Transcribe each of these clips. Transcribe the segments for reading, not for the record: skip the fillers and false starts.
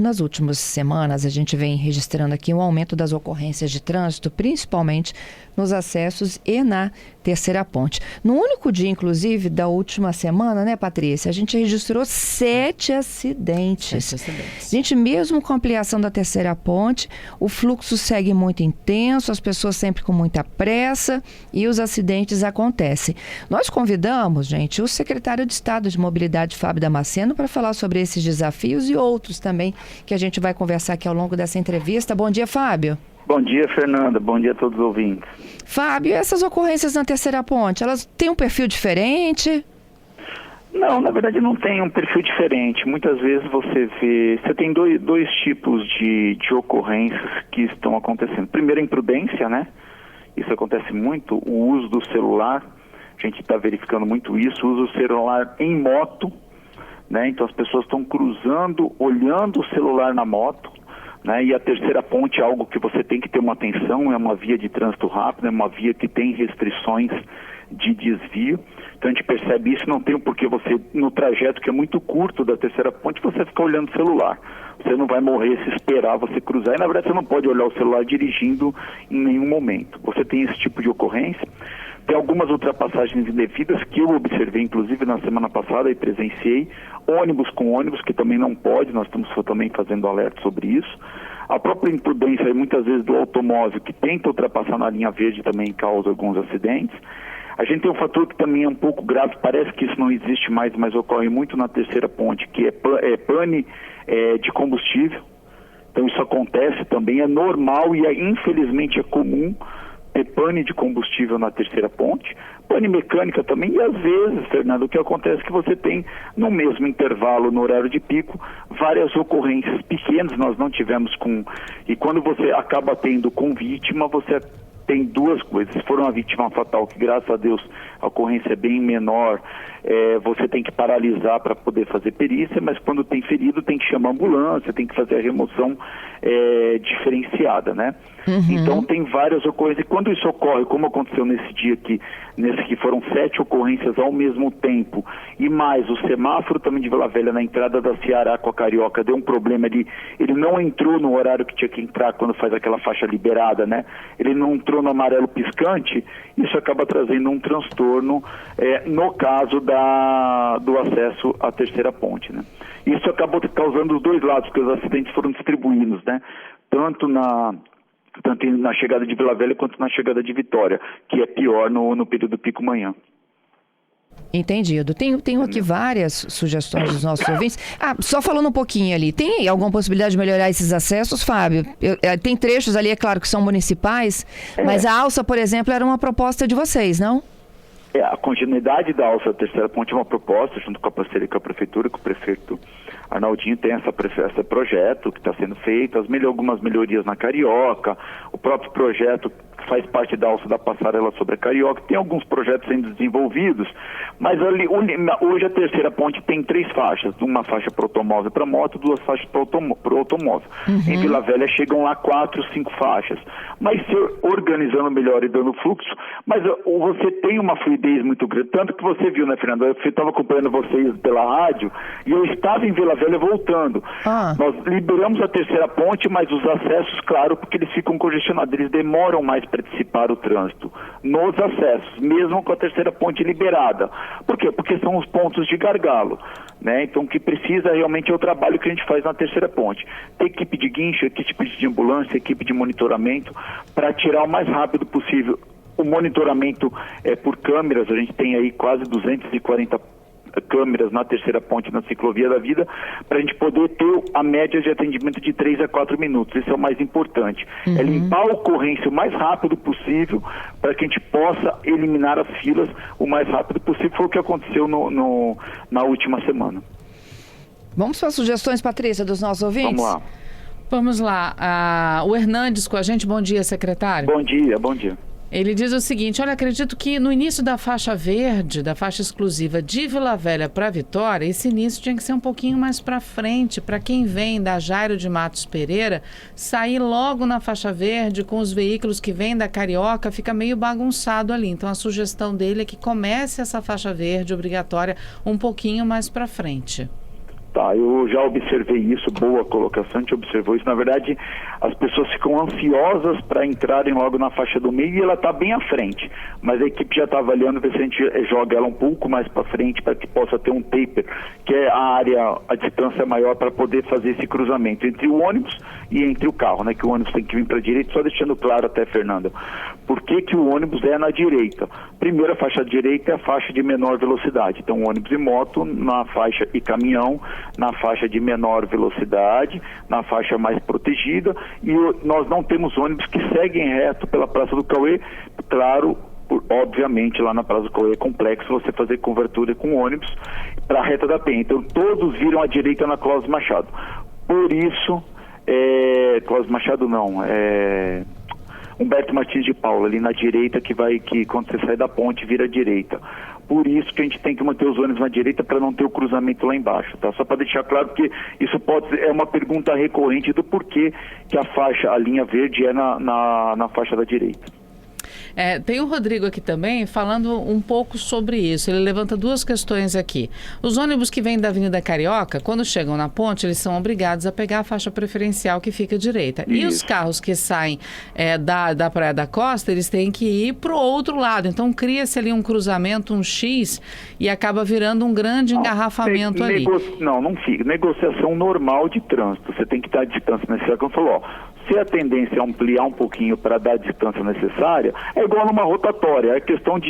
Nas últimas semanas, a gente vem registrando aqui um aumento das ocorrências de trânsito, principalmente nos acessos e na terceira ponte. No único dia, inclusive, da última semana, né, Patrícia, a gente registrou 7 acidentes. Gente, mesmo com a ampliação da terceira ponte, o fluxo segue muito intenso, as pessoas sempre com muita pressa e os acidentes acontecem. Nós convidamos, gente, o secretário de Estado de Mobilidade, Fábio Damasceno, para falar sobre esses desafios e outros também que a gente vai conversar aqui ao longo dessa entrevista. Bom dia, Fábio. Bom dia, Fernanda. Bom dia a todos os ouvintes. Fábio, essas ocorrências na terceira ponte, elas têm um perfil diferente? Não, na verdade não tem um perfil diferente. Muitas vezes você tem dois tipos de ocorrências que estão acontecendo. Primeiro, a imprudência, né? Isso acontece muito, o uso do celular, a gente está verificando muito isso, o uso do celular em moto, né? Então as pessoas estão cruzando, olhando o celular na moto, né? E a terceira ponte é algo que você tem que ter uma atenção, é uma via de trânsito rápido, é uma via que tem restrições de desvio. Então a gente percebe isso, não tem o porquê você, no trajeto que é muito curto da terceira ponte, você ficar olhando o celular. Você não vai morrer se esperar você cruzar. E na verdade você não pode olhar o celular dirigindo em nenhum momento. Você tem esse tipo de ocorrência. Tem algumas ultrapassagens indevidas que eu observei, inclusive na semana passada, e presenciei. Ônibus com ônibus, que também não pode, nós estamos também fazendo alerta sobre isso. A própria imprudência, muitas vezes, do automóvel que tenta ultrapassar na linha verde também causa alguns acidentes. A gente tem um fator que também é um pouco grave, parece que isso não existe mais, mas ocorre muito na terceira ponte, que é pane de combustível. Então isso acontece também, é normal e infelizmente é comum ter pane de combustível na terceira ponte, pane mecânica também, e às vezes, Fernando, o que acontece é que você tem, no mesmo intervalo, no horário de pico, várias ocorrências pequenas, nós não tivemos e quando você acaba tendo com vítima, você tem duas coisas. Se for uma vítima fatal, que graças a Deus a ocorrência é bem menor, você tem que paralisar para poder fazer perícia, mas quando tem ferido tem que chamar a ambulância, tem que fazer a remoção diferenciada, né? Uhum. Então tem várias ocorrências, e quando isso ocorre, como aconteceu nesse dia aqui, nesse que foram 7 ocorrências ao mesmo tempo, e mais o semáforo também de Vila Velha na entrada da Ceará com a Carioca deu um problema ali, ele não entrou no horário que tinha que entrar quando faz aquela faixa liberada, né? Ele não entrou no amarelo piscante, isso acaba trazendo um transtorno no caso do acesso à terceira ponte, né? Isso acabou causando os dois lados, porque os acidentes foram distribuídos, né? Tanto na chegada de Vila Velha quanto na chegada de Vitória, que é pior no período pico-manhã. Entendido. Tenho aqui várias sugestões dos nossos ouvintes. Só falando um pouquinho ali, tem alguma possibilidade de melhorar esses acessos, Fábio? Tem trechos ali, é claro, que são municipais, mas a alça, por exemplo, era uma proposta de vocês, não? A continuidade da alça da terceira ponte é uma proposta, junto com a parceria com a Prefeitura, com o prefeito Arnaldinho tem esse projeto que está sendo feito, algumas melhorias na Carioca, o próprio projeto que faz parte da alça da passarela sobre a Carioca, tem alguns projetos sendo desenvolvidos, mas hoje a terceira ponte tem 3 faixas, uma faixa para automóvel e para moto, 2 faixas para o automóvel. Uhum. Em Vila Velha chegam lá 4, 5 faixas, mas se organizando melhor e dando fluxo, mas você tem uma fluidez muito grande, tanto que você viu, né, Fernando? Eu estava acompanhando vocês pela rádio e eu estava em Vila Velha voltando. Nós liberamos a terceira ponte, mas os acessos, claro, porque eles ficam congestionados, eles demoram mais para dissipar o trânsito nos acessos, mesmo com a terceira ponte liberada. Por quê? Porque são os pontos de gargalo, né? Então o que precisa realmente é o trabalho que a gente faz na terceira ponte. Tem equipe de guincho, equipe de ambulância, equipe de monitoramento, para tirar o mais rápido possível. O monitoramento por câmeras, a gente tem aí quase 240 câmeras na terceira ponte na ciclovia da vida, para a gente poder ter a média de atendimento de 3 a 4 minutos. Isso é o mais importante. Uhum. É limpar a ocorrência o mais rápido possível para que a gente possa eliminar as filas o mais rápido possível. Foi o que aconteceu na última semana. Vamos para as sugestões, Patrícia, dos nossos ouvintes? Vamos lá. O Hernandes com a gente. Bom dia, secretário. Bom dia. Ele diz o seguinte: olha, acredito que no início da faixa verde, da faixa exclusiva de Vila Velha para Vitória, esse início tinha que ser um pouquinho mais para frente, para quem vem da Jairo de Matos Pereira, sair logo na faixa verde com os veículos que vêm da Carioca, fica meio bagunçado ali. Então a sugestão dele é que comece essa faixa verde obrigatória um pouquinho mais para frente. Tá, eu já observei isso, boa colocação, a gente observou isso. Na verdade, as pessoas ficam ansiosas para entrarem logo na faixa do meio e ela está bem à frente. Mas a equipe já está avaliando ver se a gente joga ela um pouco mais para frente para que possa ter um taper, que é a distância maior para poder fazer esse cruzamento entre o ônibus e entre o carro, né? Que o ônibus tem que vir para a direita, só deixando claro até, Fernanda, por que o ônibus é na direita? Primeiro, a faixa direita é a faixa de menor velocidade. Então, ônibus e moto na faixa e caminhão na faixa de menor velocidade, na faixa mais protegida, e nós não temos ônibus que seguem reto pela Praça do Cauê. Claro, obviamente lá na Praça do Cauê é complexo você fazer cobertura com ônibus para a reta da Penha. Então todos viram à direita na Clóvis Machado. Por isso, Clóvis Machado não, Humberto Martins de Paula, ali na direita, que quando você sai da ponte vira à direita. Por isso que a gente tem que manter os ônibus na direita para não ter o cruzamento lá embaixo, tá? Só para deixar claro que isso é uma pergunta recorrente do porquê que a linha verde é na faixa da direita. Tem o Rodrigo aqui também falando um pouco sobre isso. Ele levanta duas questões aqui. Os ônibus que vêm da Avenida Carioca, quando chegam na ponte, eles são obrigados a pegar a faixa preferencial que fica à direita. Isso. E os carros que saem da Praia da Costa, eles têm que ir para o outro lado. Então cria-se ali um cruzamento, um X, e acaba virando um grande engarrafamento ali. Não fica. Negociação normal de trânsito. Você tem que dar a distância necessária. Como falou, se a tendência é ampliar um pouquinho para dar a distância necessária, é igual numa rotatória, é questão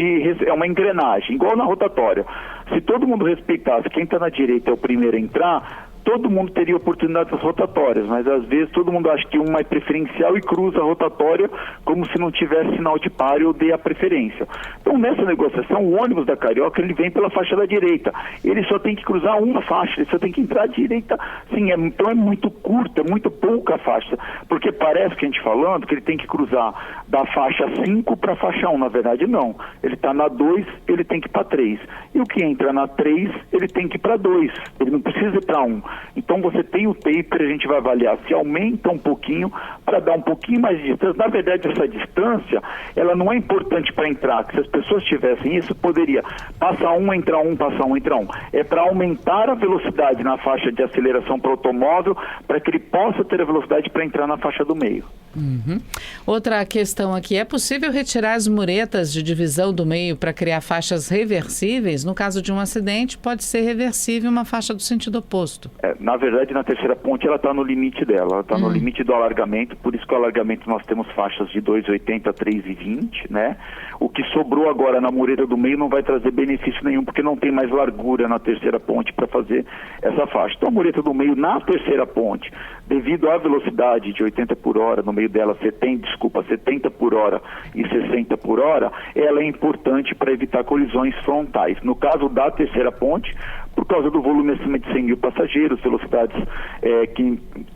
é uma engrenagem, igual na rotatória. Se todo mundo respeitasse quem está na direita é o primeiro a entrar, todo mundo teria oportunidade das rotatórias, mas às vezes todo mundo acha que uma é preferencial e cruza a rotatória como se não tivesse sinal de pare ou dê a preferência. Então nessa negociação, o ônibus da Carioca, ele vem pela faixa da direita, ele só tem que cruzar uma faixa, ele só tem que entrar à direita, sim, então é muito curta, é muito pouca a faixa, porque parece que a gente falando que ele tem que cruzar da faixa 5 para a faixa 1, na verdade não, ele está na 2, ele tem que ir para 3, e o que entra na 3, ele tem que ir para 2, ele não precisa ir para 1. Então você tem o taper, a gente vai avaliar se aumenta um pouquinho para dar um pouquinho mais de distância. Na verdade, essa distância, ela não é importante para entrar, que se as pessoas tivessem isso, poderia passar um, entrar um, passar um, entrar um. É para aumentar a velocidade na faixa de aceleração para o automóvel, para que ele possa ter a velocidade para entrar na faixa do meio. Uhum. Outra questão aqui, é possível retirar as muretas de divisão do meio para criar faixas reversíveis? No caso de um acidente, pode ser reversível uma faixa do sentido oposto. Na verdade, na terceira ponte, ela está no limite dela, ela está no limite do alargamento, por isso que o alargamento nós temos faixas de 2,80 a 3,20, né? O que sobrou agora na mureta do meio não vai trazer benefício nenhum, porque não tem mais largura na terceira ponte para fazer essa faixa. Então, a mureta do meio na terceira ponte, devido à velocidade de 80 por hora, no meio dela 70 por hora e 60 por hora, ela é importante para evitar colisões frontais. No caso da terceira ponte, por causa do volume acima de 100 mil passageiros, velocidades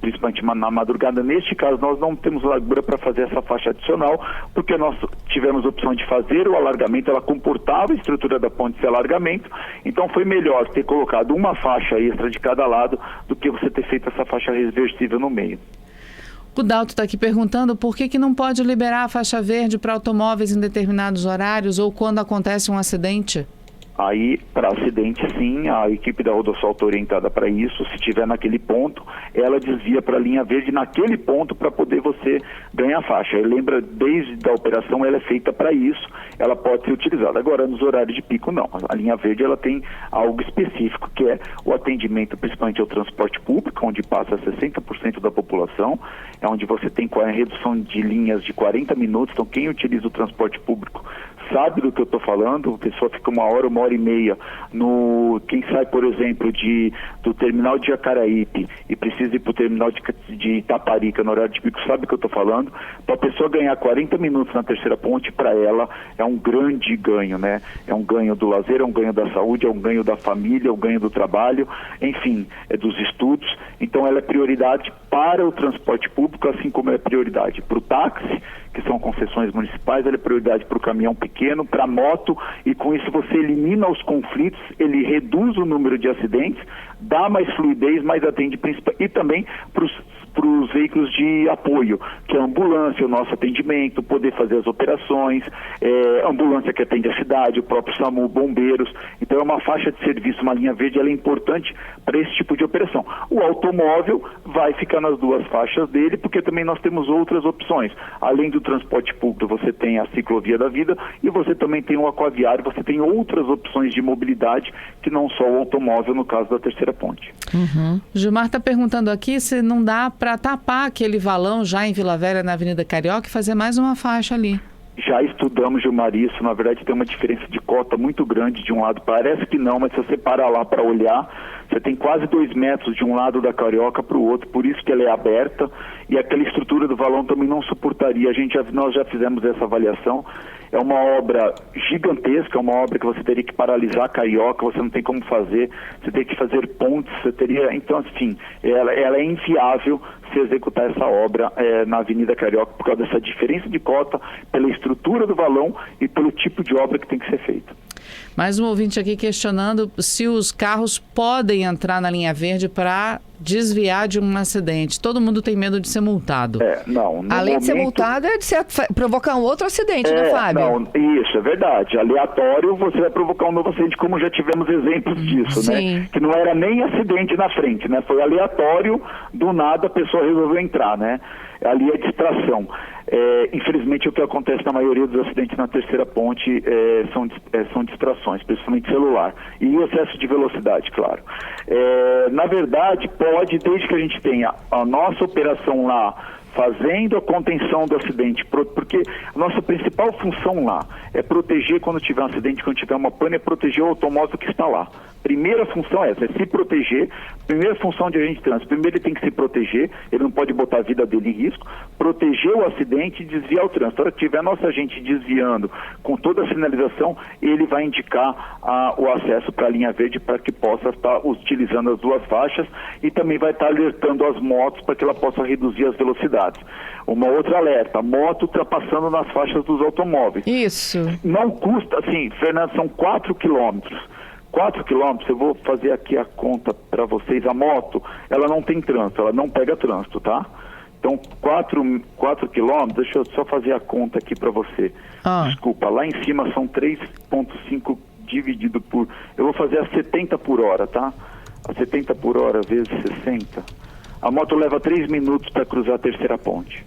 principalmente na madrugada, neste caso nós não temos largura para fazer essa faixa adicional, porque nós tivemos a opção de fazer o alargamento, ela comportava a estrutura da ponte esse alargamento, então foi melhor ter colocado uma faixa extra de cada lado do que você ter feito essa faixa reversível no meio. O Dalto está aqui perguntando por que não pode liberar a faixa verde para automóveis em determinados horários ou quando acontece um acidente? Aí, para acidente, sim, a equipe da Rodosol está orientada para isso. Se tiver naquele ponto, ela desvia para a linha verde naquele ponto para poder você ganhar faixa. E lembra, desde a operação, ela é feita para isso, ela pode ser utilizada. Agora, nos horários de pico, não. A linha verde, ela tem algo específico, que é o atendimento, principalmente ao transporte público, onde passa 60% da população, é onde você tem a redução de linhas de 40 minutos. Então, quem utiliza o transporte público sabe do que eu estou falando, a pessoa fica uma hora e meia quem sai, por exemplo, do terminal de Jacaraípe e precisa ir para o terminal de Itaparica no horário de pico, sabe o que eu estou falando? Para a pessoa ganhar 40 minutos na terceira ponte, para ela é um grande ganho, né? É um ganho do lazer, é um ganho da saúde, é um ganho da família, é um ganho do trabalho, enfim, é dos estudos. Então ela é prioridade para o transporte público, assim como é prioridade para o táxi, que são concessões municipais, ela é prioridade para o caminhão pequeno, para a moto, e com isso você elimina os conflitos, ele reduz o número de acidentes, dá mais fluidez, mais atende e também para os os veículos de apoio, que é a ambulância, o nosso atendimento, poder fazer as operações, ambulância que atende a cidade, o próprio SAMU, bombeiros. Então é uma faixa de serviço, uma linha verde, ela é importante para esse tipo de operação. O automóvel vai ficar nas duas faixas dele, porque também nós temos outras opções. Além do transporte público, você tem a ciclovia da vida e você também tem o aquaviário, você tem outras opções de mobilidade que não só o automóvel, no caso da terceira ponte. Gilmar está perguntando aqui se não dá para tapar aquele valão já em Vila Velha, na Avenida Carioca, e fazer mais uma faixa ali. Já estudamos, Gilmar, isso. Na verdade, tem uma diferença de cota muito grande de um lado. Parece que não, mas se você parar lá para olhar, você tem quase 2 metros de um lado da Carioca para o outro, por isso que ela é aberta, e aquela estrutura do valão também não suportaria. Nós já fizemos essa avaliação. É uma obra gigantesca, é uma obra que você teria que paralisar a Carioca, você não tem como fazer, você tem que fazer pontes, você teria... Então, assim, ela é inviável se executar essa obra na Avenida Carioca por causa dessa diferença de cota, pela estrutura do valão e pelo tipo de obra que tem que ser feita. Mais um ouvinte aqui questionando se os carros podem entrar na linha verde para desviar de um acidente. Todo mundo tem medo de ser multado. Não. Além de ser multado, é de provocar um outro acidente, né, Fábio? Não, isso, é verdade. Aleatório, você vai provocar um novo acidente, como já tivemos exemplos disso, Sim. né? Que não era nem acidente na frente, né? Foi aleatório, do nada a pessoa resolveu entrar, né? Ali é distração. Infelizmente, o que acontece na maioria dos acidentes na terceira ponte são distrações, principalmente celular. E o excesso de velocidade, claro. Na verdade, pode, desde que a gente tenha a nossa operação lá, fazendo a contenção do acidente, porque a nossa principal função lá é proteger quando tiver um acidente, quando tiver uma pane, é proteger o automóvel que está lá. Primeira função é essa, é se proteger. Primeira função de agente de trânsito, primeiro ele tem que se proteger, ele não pode botar a vida dele em risco, proteger o acidente e desviar o trânsito. Na hora que tiver nosso agente desviando com toda a sinalização, ele vai indicar o acesso para a linha verde para que possa estar utilizando as duas faixas e também vai estar alertando as motos para que ela possa reduzir as velocidades. Uma outra alerta, moto ultrapassando nas faixas dos automóveis. Isso. Não custa, assim, Fernando, são 4 quilômetros. 4 quilômetros, eu vou fazer aqui a conta para vocês. A moto, ela não tem trânsito, ela não pega trânsito, tá? Então, 4 quilômetros, deixa eu só fazer a conta aqui para você. Desculpa, lá em cima são 3,5 dividido por... Eu vou fazer a 70 por hora, tá? A 70 por hora vezes 60. A moto leva 3 minutos para cruzar a terceira ponte.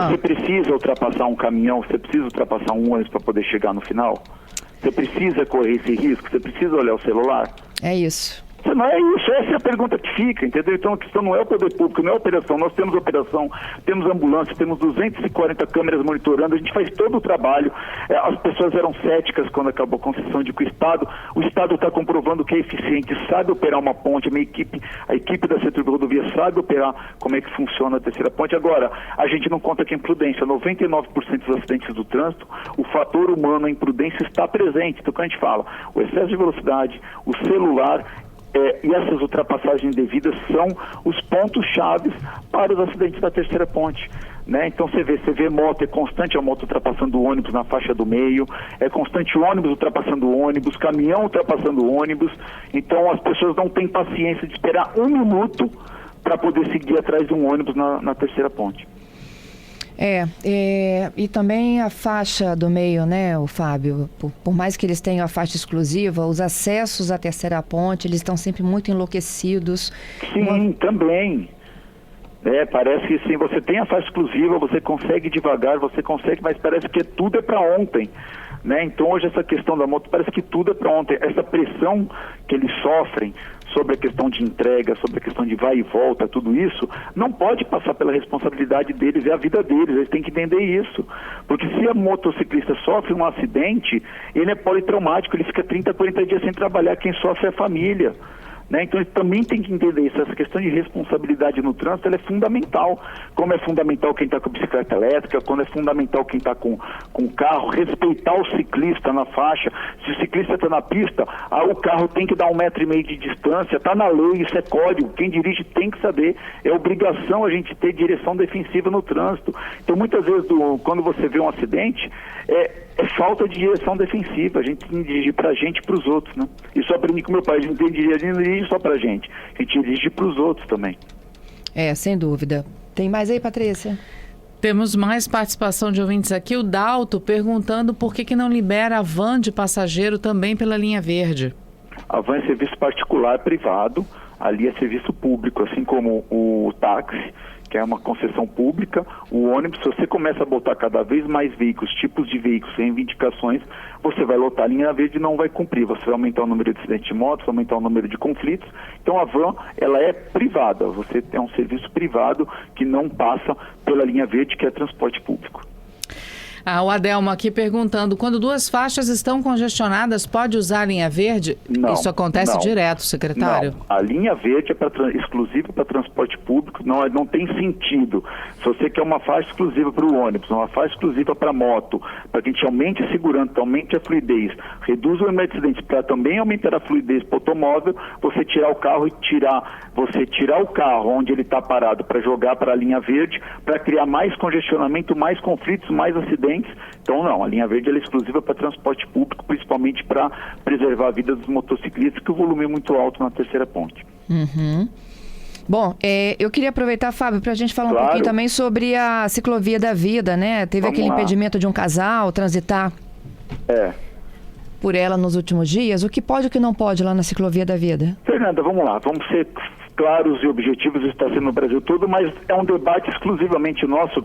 Você precisa ultrapassar um caminhão, você precisa ultrapassar um ônibus para poder chegar no final? Você precisa correr esse risco? Você precisa olhar o celular? É isso. Não é isso, essa é a pergunta que fica, entendeu? Então a questão não é o poder público, não é a operação. Nós temos operação, temos ambulância, temos 240 câmeras monitorando, a gente faz todo o trabalho. As pessoas eram céticas quando acabou a concessão de que o Estado está comprovando que é eficiente, sabe operar uma ponte, a equipe da Setor de Rodovia sabe operar como é que funciona a terceira ponte. Agora, a gente não conta com a imprudência. 99% dos acidentes do trânsito, o fator humano, a imprudência está presente. Então, quando a gente fala, o excesso de velocidade, o celular... e essas ultrapassagens indevidas são os pontos chaves para os acidentes da terceira ponte, né? Então você vê moto, é constante a moto ultrapassando o ônibus na faixa do meio, é constante o ônibus ultrapassando o ônibus, caminhão ultrapassando o ônibus. Então as pessoas não têm paciência de esperar 1 minuto para poder seguir atrás de um ônibus na terceira ponte. E também a faixa do meio, né, o Fábio? Por mais que eles tenham a faixa exclusiva, os acessos à terceira ponte, eles estão sempre muito enlouquecidos. Sim, também. Parece que sim, você tem a faixa exclusiva, você consegue devagar, mas parece que tudo é para ontem. Né? Então hoje essa questão da moto parece que tudo é para ontem. Essa pressão que eles sofrem sobre a questão de entrega, sobre a questão de vai e volta, tudo isso, não pode passar pela responsabilidade deles, é a vida deles, eles têm que entender isso. Porque se a motociclista sofre um acidente, ele é politraumático, ele fica 30, 40 dias sem trabalhar, quem sofre é a família. Né? Então ele também tem que entender isso. Essa questão de responsabilidade no trânsito ela é fundamental. Como é fundamental quem está com bicicleta elétrica, quando é fundamental quem está com carro, respeitar o ciclista na faixa. Se o ciclista está na pista, o carro tem que dar 1,5 metro de distância, está na lei, isso é código. Quem dirige tem que saber. É obrigação a gente ter direção defensiva no trânsito. Então muitas vezes quando você vê um acidente, é falta de direção defensiva. A gente tem que dirigir pra gente e pros outros, né? Isso eu aprendi com meu pai, a gente não dirige só pra gente, a gente dirige pros outros também. Sem dúvida. Tem mais aí, Patrícia? Temos mais participação de ouvintes aqui. O Dalto perguntando por que não libera a van de passageiro também pela linha verde. A van é serviço particular privado, ali é serviço público, assim como o táxi, que é uma concessão pública. O ônibus, se você começa a botar cada vez mais veículos, tipos de veículos, reivindicações, você vai lotar a linha verde e não vai cumprir. Você vai aumentar o número de acidentes de moto, vai aumentar o número de conflitos. Então a van, ela é privada. Você tem um serviço privado que não passa pela linha verde, que é transporte público. O Adelmo aqui perguntando, quando duas faixas estão congestionadas, pode usar a linha verde? Não. Isso acontece direto, secretário? Não. A linha verde é exclusiva para transporte público, não tem sentido. Se você quer uma faixa exclusiva para o ônibus, uma faixa exclusiva para a moto, para que a gente aumente a segurança, aumente a fluidez, reduza o número de acidentes, para também aumentar a fluidez para o automóvel, você tirar o carro o carro onde ele está parado para jogar para a linha verde, para criar mais congestionamento, mais conflitos, mais acidentes. Então não, a linha verde ela é exclusiva para transporte público, principalmente para preservar a vida dos motociclistas, que o volume é muito alto na terceira ponte. Uhum. Bom, eu queria aproveitar, Fábio, para a gente falar um pouquinho também sobre a ciclovia da vida, né? Teve aquele impedimento de um casal transitar por ela nos últimos dias. O que pode e o que não pode lá na ciclovia da vida? Fernanda, vamos lá, vamos ser claros e objetivos, isso está sendo no Brasil todo, mas é um debate exclusivamente nosso,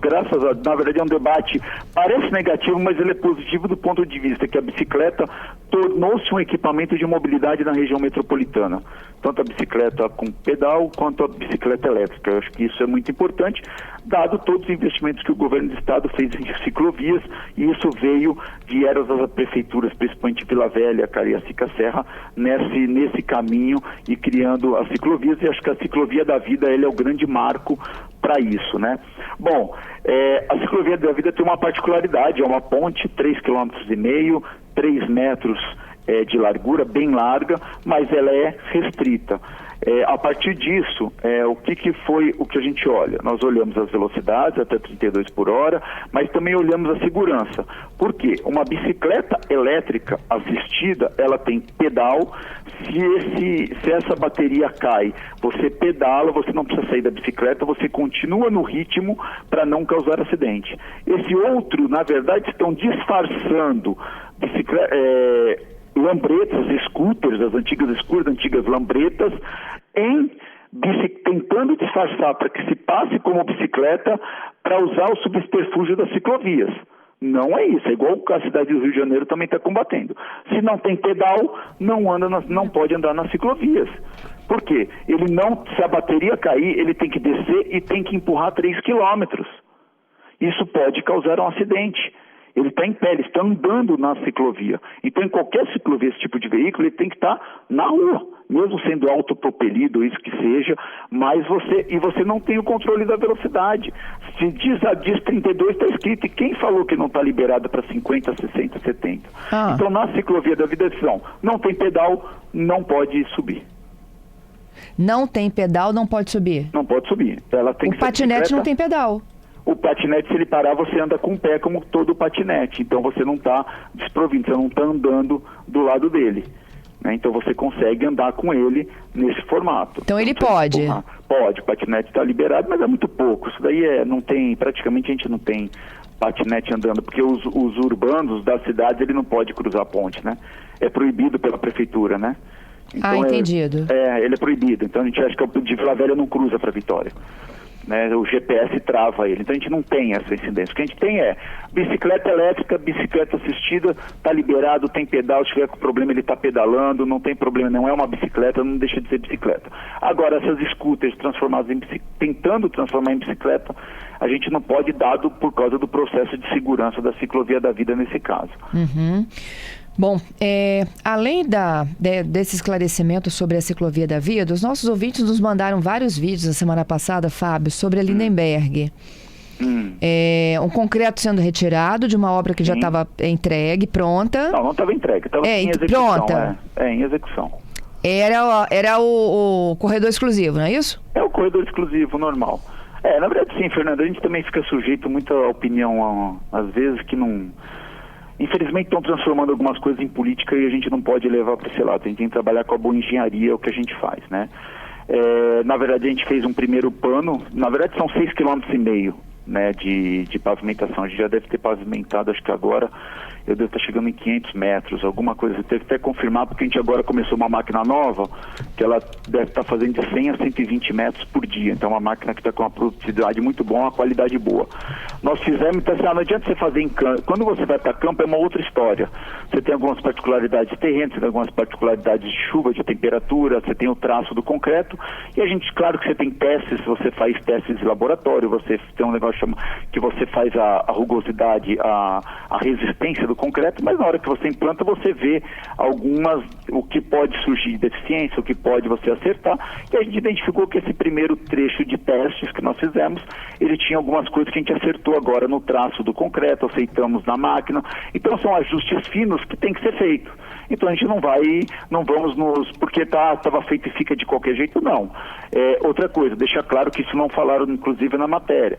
na verdade é um debate, parece negativo, mas ele é positivo do ponto de vista que a bicicleta tornou-se um equipamento de mobilidade na região metropolitana, tanto a bicicleta com pedal quanto a bicicleta elétrica. Eu acho que isso é muito importante, dado todos os investimentos que o governo do estado fez em ciclovias, e isso vieram das prefeituras, principalmente Vila Velha, Cariacica Serra, nesse caminho e criando as ciclovias, e acho que a ciclovia da vida ele é o grande marco para isso, né? Bom, a ciclovia da vida tem uma particularidade, é uma ponte, 3,5 km, 3 metros de largura, bem larga, mas ela é restrita. A partir disso, o que foi o que a gente olha? Nós olhamos as velocidades até 32 por hora, mas também olhamos a segurança. Por quê? Uma bicicleta elétrica assistida, ela tem pedal. Se essa bateria cai, você pedala, você não precisa sair da bicicleta, você continua no ritmo para não causar acidente. Esse outro, na verdade, estão disfarçando lambretas, scooters, as antigas lambretas, tentando disfarçar para que se passe como bicicleta para usar o subterfúgio das ciclovias. Não é isso, é igual a cidade do Rio de Janeiro também está combatendo. Se não tem pedal, não pode andar nas ciclovias. Por quê? Se a bateria cair, ele tem que descer e tem que empurrar 3 quilômetros. Isso pode causar um acidente. Ele está em pé, ele está andando na ciclovia. Então, em qualquer ciclovia, esse tipo de veículo, ele tem que estar na rua, mesmo sendo autopropelido, isso que seja, mas você não tem o controle da velocidade. Se diz 32, está escrito, e quem falou que não está liberado para 50, 60, 70? Então, na ciclovia da vida, não tem pedal, não pode subir. Não tem pedal, não pode subir? Não pode subir. O patinete não tem pedal. O patinete, se ele parar, você anda com o pé como todo o patinete. Então você não está desprovindo, você não está andando do lado dele. Né? Então você consegue andar com ele nesse formato. Então ele pode? Pode, o patinete está liberado, mas é muito pouco. Isso daí praticamente a gente não tem patinete andando, porque os urbanos das cidades, ele não pode cruzar a ponte, né? É proibido pela prefeitura, né? Então, entendido. Ele é proibido. Então a gente acha que o de Vila Velha não cruza para Vitória. Né, o GPS trava ele, então a gente não tem essa incidência. O que a gente tem é bicicleta elétrica, bicicleta assistida, está liberado, tem pedal, se tiver com problema ele está pedalando, não tem problema, não é uma bicicleta, não deixa de ser bicicleta. Agora, essas scooters tentando transformar em bicicleta, a gente não pode, dado por causa do processo de segurança da ciclovia da vida nesse caso. Uhum. Bom, além desse esclarecimento sobre a ciclovia da vida, os nossos ouvintes nos mandaram vários vídeos na semana passada, Fábio, sobre a Lindenberg. Um concreto sendo retirado de uma obra que já estava entregue, pronta. Não estava entregue, estava em execução. Pronta. Em execução. Era o corredor exclusivo, não é isso? É o corredor exclusivo, normal. Na verdade sim, Fernanda, a gente também fica sujeito muita opinião, às vezes, que não... Infelizmente estão transformando algumas coisas em política e a gente não pode levar para esse lado. A gente tem que trabalhar com a boa engenharia, é o que a gente faz, né? Na verdade, a gente fez um primeiro pano, na verdade são 6,5 km, né, de pavimentação. A gente já deve ter pavimentado, acho que agora eu devo estar chegando em 500 metros, alguma coisa. Eu teve que até confirmar, porque a gente agora começou uma máquina nova, que ela deve estar fazendo de 100 a 120 metros por dia. Então, é uma máquina que está com uma produtividade muito boa, uma qualidade boa. Nós fizemos, então, assim, não adianta você fazer em campo. Quando você vai para campo, é uma outra história. Você tem algumas particularidades terrenas, você tem algumas particularidades de chuva, de temperatura, você tem o traço do concreto, e a gente, claro que você tem testes, você faz testes de laboratório, você tem um negócio que você faz a rugosidade, a resistência do concreto, mas na hora que você implanta, você vê o que pode surgir de deficiência, o que pode você acertar, e a gente identificou que esse primeiro trecho de testes que nós fizemos, ele tinha algumas coisas que a gente acertou agora no traço do concreto, aceitamos na máquina, então são ajustes finos que tem que ser feito. Então a gente não vamos porque estava feito e fica de qualquer jeito, não. Outra coisa, deixar claro que isso não falaram inclusive na matéria.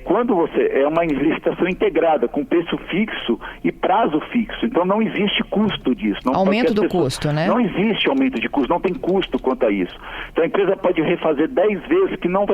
Quando é uma licitação integrada, com preço fixo e prazo fixo, então não existe custo disso. Aumento do custo, né? Não existe aumento de custo, não tem custo quanto a isso. Então a empresa pode refazer 10 vezes que não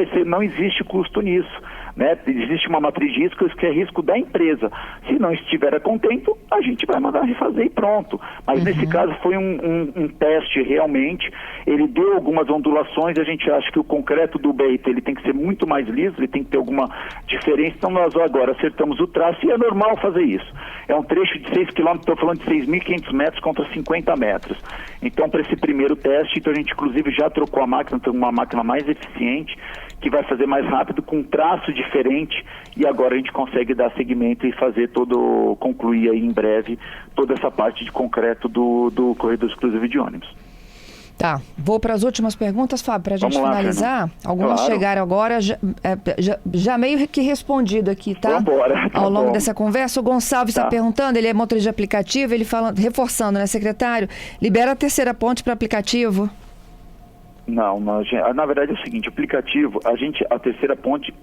existe custo nisso. Né? Existe uma matriz de riscos que é risco da empresa. Se não estiver contento, a gente vai mandar refazer e pronto. Mas nesse caso foi um teste realmente, ele deu algumas ondulações, a gente acha que o concreto do BRT ele tem que ser muito mais liso, ele tem que ter alguma diferença, então nós agora acertamos o traço e é normal fazer isso. É um trecho de 6 km, estou falando de 6.500 metros contra 50 metros. Então para esse primeiro teste, então a gente inclusive já trocou a máquina, tem uma máquina mais eficiente, que vai fazer mais rápido, com um traço diferente, e agora a gente consegue dar seguimento e concluir aí em breve toda essa parte de concreto do corredor exclusivo de ônibus. Tá, vou para as últimas perguntas, Fábio, para a gente finalizar. Algumas chegaram agora, já meio que respondido aqui, tá? Vambora, ao longo dessa conversa, o Gonçalves está perguntando, ele é motorista de aplicativo, ele reforçando, né, secretário, libera a terceira ponte para aplicativo? Não, na verdade é o seguinte, a terceira ponte,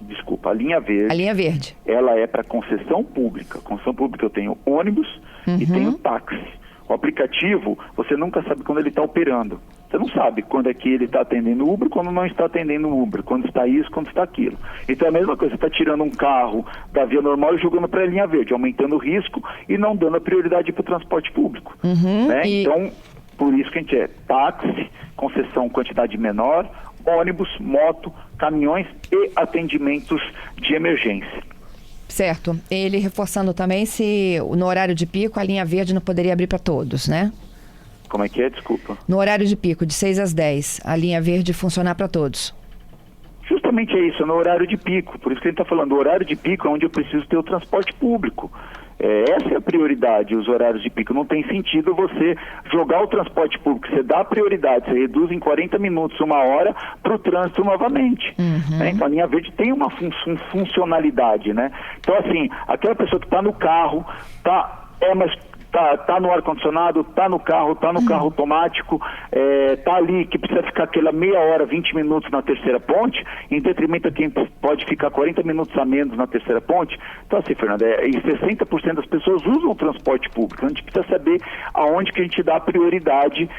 a linha verde. A linha verde. Ela é para concessão pública. Concessão pública eu tenho ônibus e tenho táxi. O aplicativo, você nunca sabe quando ele está operando. Você não sabe quando é que ele está atendendo o Uber, quando não está atendendo o Uber, quando está isso, quando está aquilo. Então é a mesma coisa, você está tirando um carro da via normal e jogando para a linha verde, aumentando o risco e não dando a prioridade para o transporte público. Né? Então, por isso que a gente táxi, concessão quantidade menor, ônibus, moto, caminhões e atendimentos de emergência. Certo. Ele reforçando também se no horário de pico a linha verde não poderia abrir para todos, né? Como é que é? Desculpa. No horário de pico, de 6 às 10, a linha verde funcionar para todos. Justamente é isso, no horário de pico. Por isso que a gente está falando, o horário de pico é onde eu preciso ter o transporte público. Essa é a prioridade, os horários de pico. Não tem sentido você jogar o transporte público, você dá prioridade, você reduz em 40 minutos, 1 hora, para o trânsito novamente. Então a linha verde tem uma tá né? Então assim, aquela pessoa que está no carro, mas tá no ar-condicionado, tá no carro automático, tá ali que precisa ficar aquela meia hora, 20 minutos na terceira ponte, em detrimento a quem pode ficar 40 minutos a menos na terceira ponte. Então assim, Fernando, 60% das pessoas usam o transporte público. A gente precisa saber aonde que a gente dá prioridade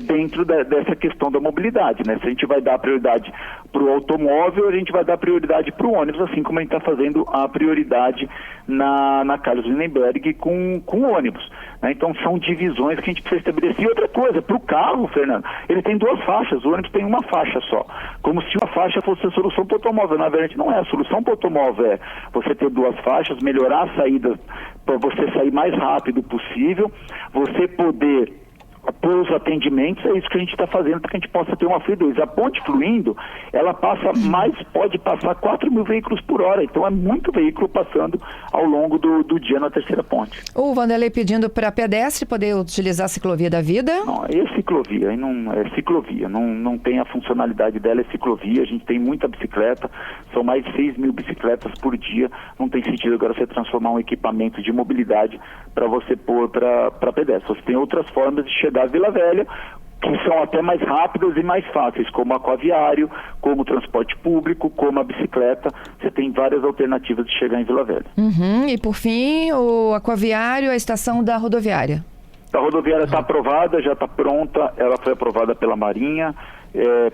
dentro dessa questão da mobilidade, né? Se a gente vai dar prioridade para o automóvel, a gente vai dar prioridade para o ônibus, assim como a gente está fazendo a prioridade na Carlos Lindenberg com o ônibus. Né? Então são divisões que a gente precisa estabelecer. E outra coisa, para o carro, Fernando, ele tem 2 faixas, o ônibus tem uma faixa só. Como se uma faixa fosse a solução para o automóvel. Na verdade não é, a solução para o automóvel é você ter 2 faixas, melhorar a saída para você sair mais rápido possível, você poder por os atendimentos, é isso que a gente está fazendo para que a gente possa ter uma fluidez. A ponte fluindo, ela pode passar 4.000 veículos por hora, então é muito veículo passando ao longo do dia na terceira ponte. O Vanderlei pedindo para pedestre poder utilizar a ciclovia da vida? Não, ciclovia, não tem a funcionalidade dela, é ciclovia, a gente tem muita bicicleta, são mais de 6.000 bicicletas por dia, não tem sentido agora você transformar um equipamento de mobilidade para você pôr para pedestre. Você tem outras formas de chegar à Vila Velha, que são até mais rápidas e mais fáceis, como o aquaviário, como o transporte público, como a bicicleta. Você tem várias alternativas de chegar em Vila Velha. E por fim, o aquaviário, a estação da rodoviária. A rodoviária está aprovada, já está pronta, ela foi aprovada pela Marinha,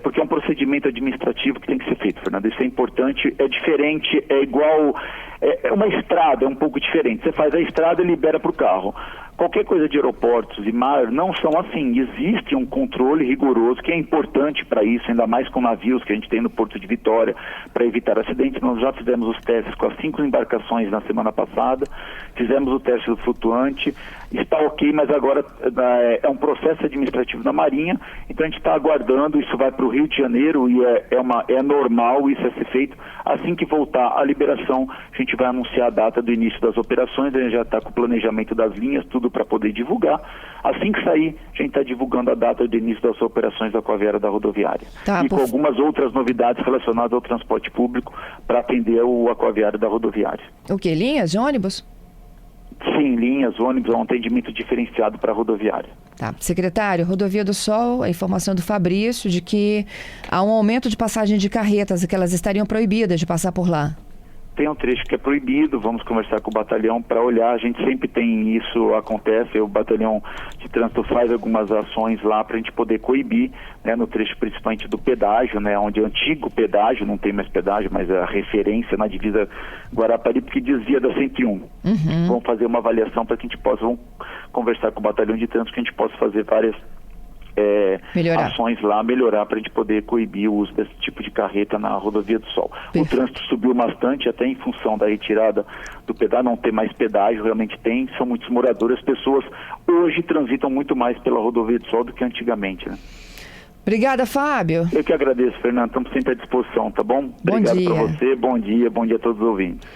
porque é um procedimento administrativo que tem que ser feito, Fernando. Isso é importante, é diferente, é igual... É uma estrada, é um pouco diferente. Você faz a estrada e libera para o carro. Qualquer coisa de aeroportos e mar não são assim. Existe um controle rigoroso que é importante para isso, ainda mais com navios que a gente tem no Porto de Vitória, para evitar acidentes. Nós já fizemos os testes com as 5 embarcações na semana passada, fizemos o teste do flutuante, está ok, mas agora é um processo administrativo da Marinha, então a gente está aguardando, isso vai para o Rio de Janeiro e é normal isso ser feito. Assim que voltar a liberação, a gente vai anunciar a data do início das operações, a gente já está com o planejamento das linhas, tudo para poder divulgar. Assim que sair, a gente está divulgando a data do início das operações aquaviária da rodoviária. Tá, com algumas outras novidades relacionadas ao transporte público para atender o aquaviário da rodoviária. O quê? Linhas de ônibus? Sim, linhas, ônibus, é um atendimento diferenciado para a rodoviária. Tá. Secretário, Rodovia do Sol, a informação do Fabrício de que há um aumento de passagem de carretas e que elas estariam proibidas de passar por lá. Tem um trecho que é proibido, vamos conversar com o batalhão para olhar, a gente sempre tem isso, acontece, o batalhão de trânsito faz algumas ações lá para a gente poder coibir, né, no trecho principalmente do pedágio, né, onde é antigo pedágio, não tem mais pedágio, mas a referência na divisa Guarapari, porque desvia da 101. Vamos fazer uma avaliação para que a gente possa, vamos conversar com o batalhão de trânsito, que a gente possa fazer várias ações lá, melhorar para a gente poder coibir o uso desse tipo de carreta na Rodovia do Sol. Perfeito. O trânsito subiu bastante, até em função da retirada do pedágio, não ter mais pedágio, realmente tem, são muitos moradores, as pessoas hoje transitam muito mais pela Rodovia do Sol do que antigamente, né? Obrigada, Fábio. Eu que agradeço, Fernando, estamos sempre à disposição, tá bom? Bom Obrigado dia. para você, bom dia a todos os ouvintes.